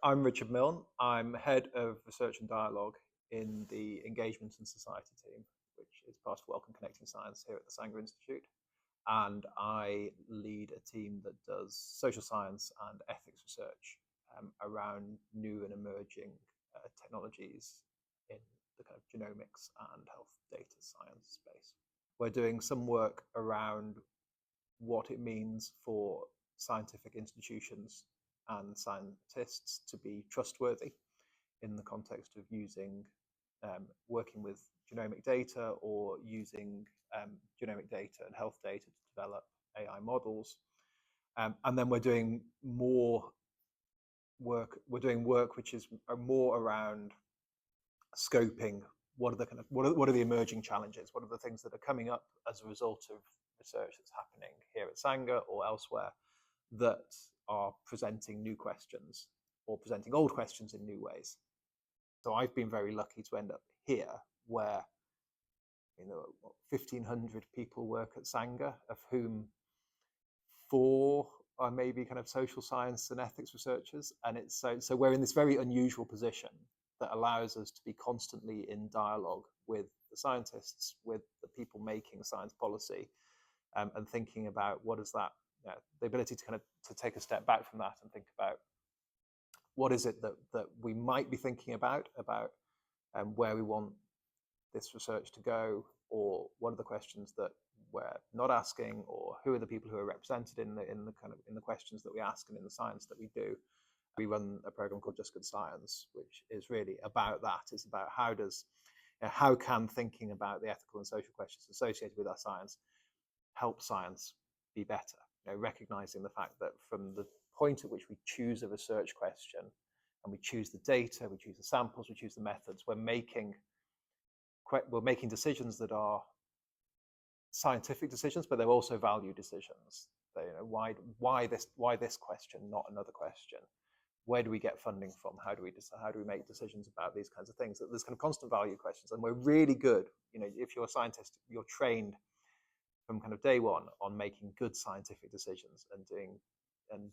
I'm Richard Milne. I'm Head of Research and Dialogue in the Engagement and Society team, which is part of Wellcome Connecting Science here at the Sanger Institute. And I lead a team that does social science and ethics research around new and emerging technologies in the kind of genomics and health data science space. We're doing some work around what it means for scientific institutions and scientists to be trustworthy in the context of using working with genomic data or using genomic data and health data to develop AI models. And then we're doing more work. We're doing work which is more around scoping what are the emerging challenges, what are the things that are coming up as a result of research that's happening here at Sanger or elsewhere that are presenting new questions or presenting old questions in new ways. So I've been very lucky to end up here where 1,500 people work at Sanger, of whom 4 are maybe kind of social science and ethics researchers, and it's so we're in this very unusual position that allows us to be constantly in dialogue with the scientists, with the people making science policy, and thinking about what is that, the ability to kind of to take a step back from that and think about what is it that we might be thinking about where we want this research to go, or what are the questions that we're not asking, or who are the people who are represented in the questions that we ask and in the science that we do. We run a program called Just Good Science, which is really about that. It's about how can thinking about the ethical and social questions associated with our science help science be better. Recognizing the fact that from the point at which we choose a research question and we choose the data, we choose the samples, we choose the methods, we're making decisions that are scientific decisions, but they're also value decisions. Why this question, not another question? Where do we get funding from? How do we make decisions about these kinds of things? There's kind of constant value questions, and we're really good. If you're a scientist, you're trained from kind of day one on making good scientific decisions and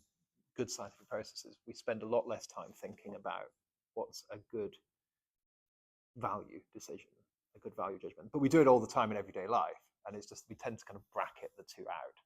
good scientific processes. We spend a lot less time thinking about what's a good value decision, a good value judgment, but we do it all the time in everyday life, and it's just we tend to kind of bracket the two out.